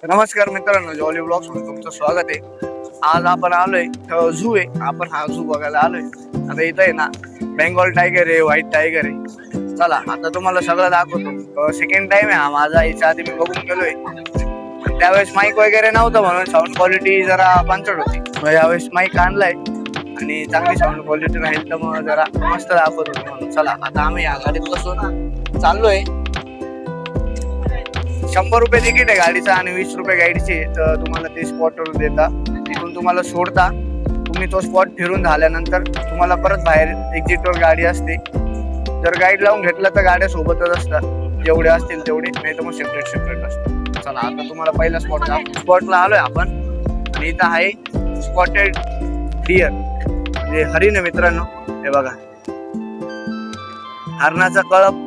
नमस्कार मित्रांनो, jolly blogs मध्ये तुमचं स्वागत आहे. आज आपण आलोय झू आहे. आपण हा झू बघायला आलोय. आता इथं आहे ना बेंगॉल टायगर आहे, व्हाईट टायगर आहे. चला आता तुम्हाला सगळं दाखवतो. सेकंड टाइम आहे हा माझा. याच्या आधी मी बघून गेलोय, त्यावेळेस माईक वगैरे नव्हतं म्हणून साऊंड क्वालिटी जरा पांचट होती. मग यावेळेस माईक आणलाय आणि चांगली साऊंड क्वालिटी राहील तर मग जरा मस्त दाखवतो तुम्हाला. चला आता आम्ही या गाडीत बसून चाललोय. 100 रुपये तिकीट आहे गाडीचा आणि 20 रुपये गाईडचे. तर तुम्हाला ते स्पॉटवर देता, तिथून तुम्हाला सोडता. तुम्ही तो स्पॉट फिरून झाल्यानंतर तुम्हाला परत बाहेर एक्झिटवर गाडी असते. जर गाईड लावून घेतलं तर गाड्या सोबतच असतात, जेवढे असतील तेवढे, नाही तर मग सेपरेट असतात. चला आता तुम्हाला पहिला स्पॉटला आलोय आपण. आणि इथं आहे स्पॉटेड डिअर, म्हणजे हरिण आहे मित्रांनो. हे बघा, हरणाचा कळप.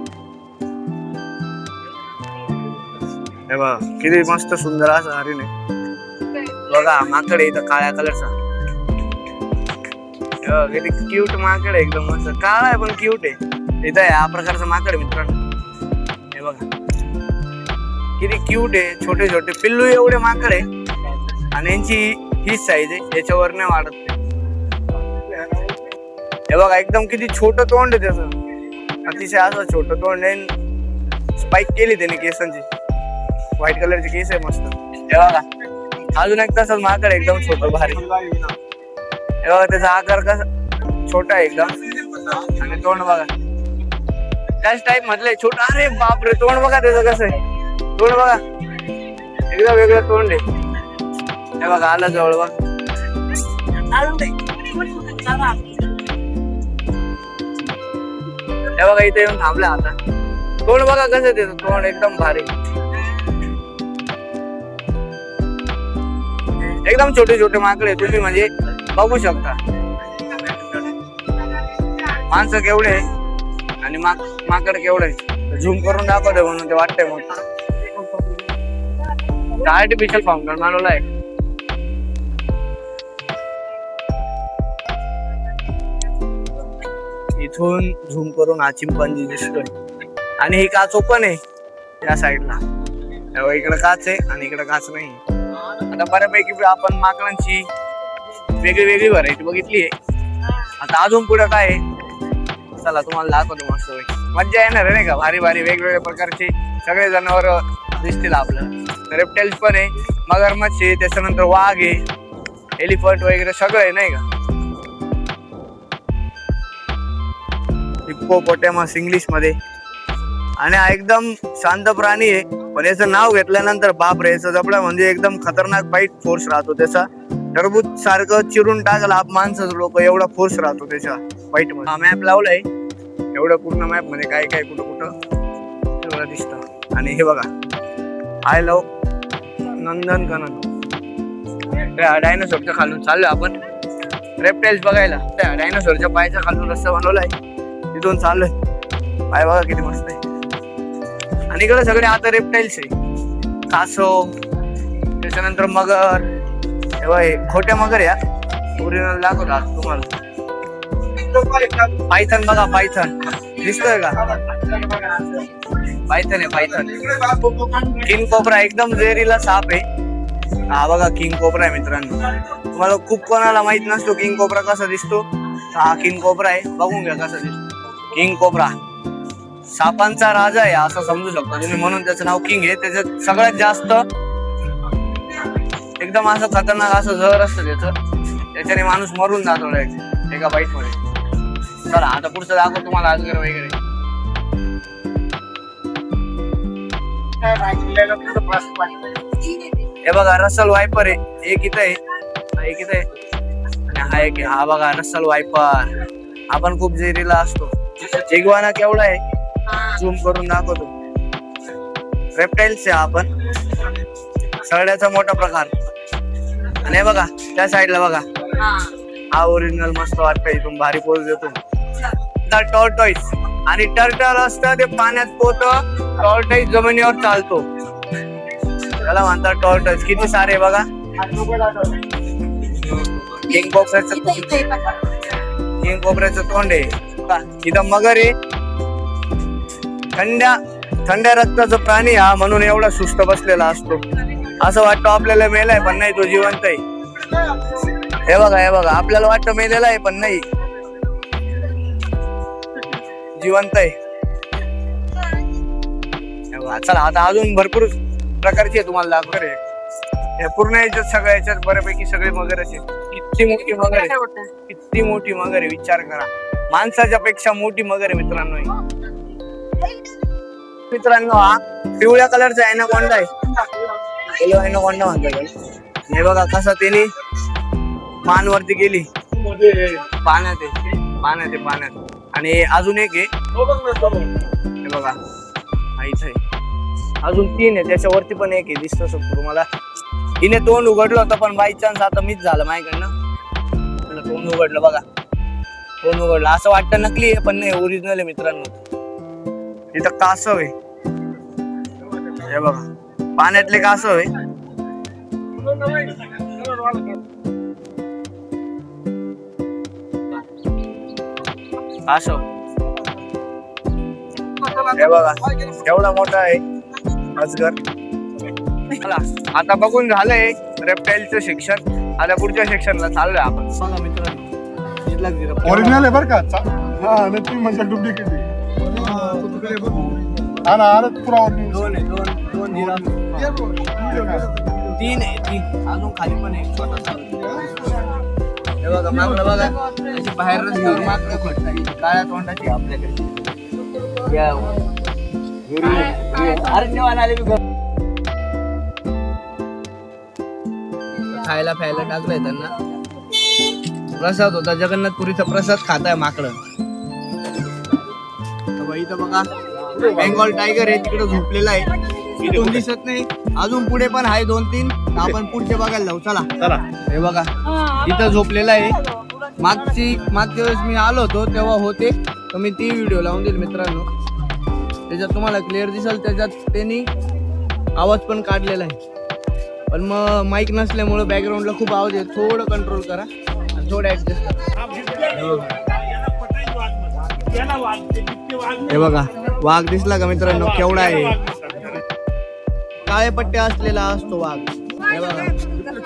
हे बघा किती मस्त सुंदर असं हरिण आहे. बघा माकड आहे इथं काळ्या कलरचा. किती क्यूट माकड आहे, एकदम मस्त. काळा आहे पण क्यूट आहे. इथं या प्रकारचं माकड आहे मित्रांनो. हे बघा किती क्यूट आहे. छोटे छोटे पिल्लू एवढे माकड आहे आणि यांची हीच साईज आहे, याच्यावर नाही वाढत ते. हे बघा एकदम किती छोटं तोंड आहे त्याचं. अतिशय असं छोटं तोंड आहे. स्पाइक केली त्याने केसांची, व्हाईट कलरची केस आहे मस्त. हे बघा अजून एक तसंच माकड एकदम छोटं भारी. हे बघा त्याचा आकार कसा छोटा आहे एकदम. आणि तोंड बघा त्याच टाईप मधलं छोटा. अरे बापरे, तोंड बघा त्याचं कसं आहे. तोंड बघा एकदम वेगळं तोंड आहे. हे बघा आला जवळ बघ. हे बघा इथे येऊन थांबला आता. तोंड बघा कसं त्याचं तोंड एकदम भारी. एकदम छोटे छोटे माकडे तुम्ही म्हणजे बघू शकता. माणसं केवढे आणि माकड केवढे. झूम करून दाखवते म्हणून ते वाटतंय मोठं. आर्टिफिशियल फाउंटन बनवलं आहे. इथून झूम करून हा चिंपांजी दिसतोय आणि ही काच ओपन आहे या साईडला. इकडे काच आहे आणि इकडे काच नाही. आता बऱ्यापैकी आपण माकडांची वेगळी व्हरायटी बघितली आहे. आता अजून पुढे काय आहे चला तुम्हाला दाखवतो. मस्त मज्जा येणार आहे नाही का. भारी भारी वेगवेगळ्या प्रकारचे सगळे जनावर दिसतील आपल्याला. रेप्टाइल्स पण आहे, मगरमच्छ आहे, त्याच्यानंतर वाघ आहे, एलिफंट वगैरे सगळं आहे नाही का. हिप्पोपोटॅमस इंग्लिश मध्ये. आणि हा एकदम शांत प्राणी आहे, पण याचं नाव घेतल्यानंतर बापरे, याचा जबडा म्हणजे एकदम खतरनाक बाईट फोर्स राहतो त्याचा. टरबूज सारखं चिरून टाकला आप माणसाचं लोक, एवढा फोर्स राहतो त्याच्या बाईट मध्ये. हा मॅप लावलाय एवढं पूर्ण मॅप मध्ये काय काय कुठं कुठं एवढं दिसतं. आणि हे बघा आय लव नंदनकानन. त्या डायनासोरच्या खालून चाललोय आपण रेप्टाइल्स बघायला. त्या डायनासोरच्या पायाच्या खालून रस्ता बनवलाय, तिथून चाललोय. पाय बघा किती मस्त आहे. आणि इकडे सगळे आता रेप्टाइल्स आहे. कासव, त्याच्यानंतर मगर. हे खोट्या मगर या ओरिजिनल दाखवतात तुम्हाला. पायथन बघा, पायथन दिसतोय का. पायथन आहे पायथन. किंग कोब्रा एकदम जहरीला साप आहे. हा बघा किंग कोब्रा आहे मित्रांनो. तुम्हाला खूप कोणाला माहित नसतो किंग कोब्रा कसा दिसतो. हा किंग कोब्रा आहे, बघून घ्या कसा दिसतो. किंग कोब्रा सापांचा राजा आहे असं समजू शकता तुम्ही, म्हणून त्याचं नाव किंग आहे. त्याच्यात सगळ्यात जास्त एकदम असं खतरनाक असं जहर असतं त्याच्याने माणूस मरून जातो एका बाईट मध्ये. चला आता पुढचं दाखव तुम्हाला अजगर वगैरे. हे बघा रसल वायपर आहे, एक इथं आहे, एक इथं आहे आणि हा एक. हा बघा रसल वायपर. आपण खूप जहरीला असतो. इग्वाना केवढा आहे झूम करून दाखवतो. रेप्टाइल्स आहे आपण, सगळ्याचा मोठा प्रकार. आणि हे बघा त्या साईडला बघा, हा ओरिजिनल मस्त वाटतं, इथून भारी पोज देतो. टॉर्टॉइस आणि टर्टल असतं ते पाण्यात पोहतं. टॉर्टॉइस जमिनीवर चालतो, त्याला म्हणतात टॉर्टॉइस. किती सारे बघा. किंग कोब्राचं तोंड आहे. इथं मगर आहे. थंड्या रक्ताचा प्राणी हा, म्हणून एवढा सुस्त बसलेला असतो. असं वाटतं आपल्याला मेलाय पण नाही, तो जिवंत आहे. हे बघा आपल्याला वाटतं मेलेला आहे पण नाही, जिवंत आहे. चला आता अजून भरपूर प्रकारचे तुम्हाला दाखवणार आहे. पूर्ण याच्यात सगळ्या याच्यात बऱ्यापैकी सगळे मगरच आहे. किती मोठी मगर आहे, किती मोठी मगर आहे, विचार करा. माणसाच्या पेक्षा मोठी मगर आहे मित्रांनो. मित्रांनो हा पिवळ्या कलरचा ॲनाकोंडा आहे, ॲनाकोंडा म्हणतात. हे बघा कसा त्याने मान वरती गेली, पाण्यात आहे. आणि अजून एक आहे, हे बघा इथे अजून 3 आहे, त्याच्यावरती पण एक आहे, दिसतो शकतो तुम्हाला. हिने तोंड उघडलं होतं पण बाय चान्स आता मीच झालं माझ्याकडनं. तोंड उघडलं बघा, तोंड उघडलं. असं वाटतं नकली आहे पण नाही, ओरिजिनल आहे मित्रांनो. इथं कासव आहे, हे बघा पाण्यातले कासव आहे. कासव हे बघा एवढा मोठा आहे अजगर. चला आता बघून झालंय रेप्टाईलचं सेक्शन, आता पुढच्या सेक्शनला चाललोय आपण. बघा मित्रांनो ओरिजिनल आहे बरं का. हा आणि ती म्हणजे डुप्लिकेट आहे. हा ना अरे पुरा दोन तीन आहे, 3 अजून खाली पण आहे छोटासा. हे बघा मागलं बघा, त्याची बाहेर रस्त्यावर मागलं खोटतं, काळ्या तोंडाची आपल्याकडे. खायला प्यायला टाकलंय त्यांना, प्रसाद होता जगन्नाथपुरीचा प्रसाद खाताय माकडं. इथं बघा बेंगॉल टायगर आहे, तिकडे झोपलेला आहे, इथून दिसत नाही. अजून पुढे पण आहे 2-3, आपण पुढचे बघायला जाऊ. चला हे बघा इथं झोपलेला आहे. मागच्या वेळेस मी आलो होतो तेव्हा होते, तर मी ती व्हिडिओ लावून देईल मित्रांनो, त्याच्यात तुम्हाला क्लिअर दिसेल. त्याच्यात त्यांनी आवाज पण काढलेला आहे, पण मग माईक नसल्यामुळे बॅकग्राऊंडला खूप आवाज आहे. थोडं कंट्रोल करा आणि थोडं ऍडजस्ट करा. हे बघा वाघ दिसला का मित्रांनो, केवढा आहे, काळे पट्टे असलेला असतो वाघ. हे बघा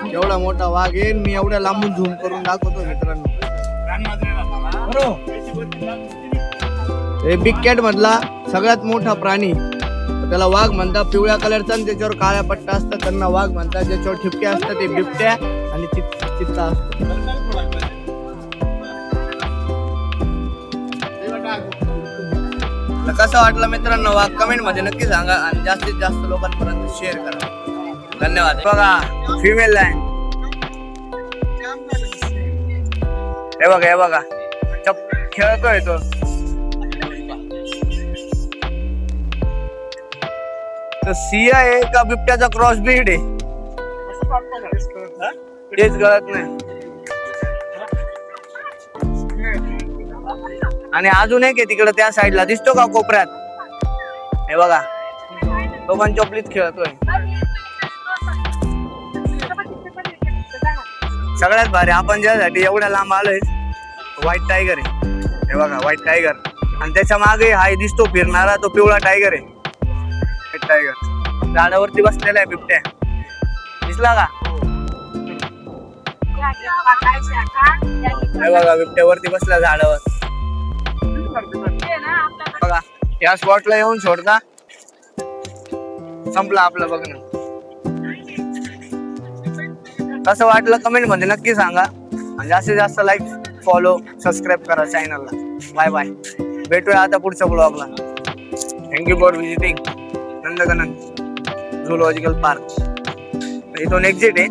केवढा मोठा वाघ आहे. मी एवढ्या लांबून झूम करून दाखवतो मित्रांनो. हे बिग कॅट मधला सगळ्यात मोठा प्राणी, त्याला वाघ म्हणतात. पिवळ्या कलरचा आणि त्याच्यावर काळ्या पट्टा असतात त्यांना वाघ म्हणतात. ज्याच्यावर ठिपक्या असतात ते बिबट्या आणि चित्ता असतो. कसं वाटलं मित्रांनो वाघ कमेंट मध्ये नक्की सांगा आणि जास्तीत जास्त लोकांपर्यंत शेअर करा. धन्यवाद. बघा फिमेल लायन, हे बघा खेळतोय तो. सिंह आहे का बिबट्याचा क्रॉस ब्रीड आहे तेच कळत नाही. आणि अजून एक आहे तिकडे त्या साईडला, दिसतो का कोपऱ्यात, हे बघा तो पण चोपलीत खेळतोय. सगळ्यात भारी आपण ज्यासाठी एवढ्या लांब आलोय, व्हाईट टायगर आहे. हे बघा व्हाईट टायगर, आणि त्याच्या मागे हाय दिसतो फिरणारा तो पिवळा टायगर आहे. व्हाईट टायगर झाडावरती बसलेला आहे बिबट्या, दिसला का? हे बघा बिबट्यावरती बसला झाडावर. बघा या स्पॉटला येऊन सोडता संपलं आपलं बघणं. कसं वाटलं कमेंट मध्ये नक्की सांगा आणि जास्तीत जास्त लाईक, फॉलो, सबस्क्राईब करा चॅनलला. बाय बाय, भेटूया आता पुढच्या ब्लॉगला. Thank you for visiting Nandankanan zoological park. इथून एक्झिट आहे.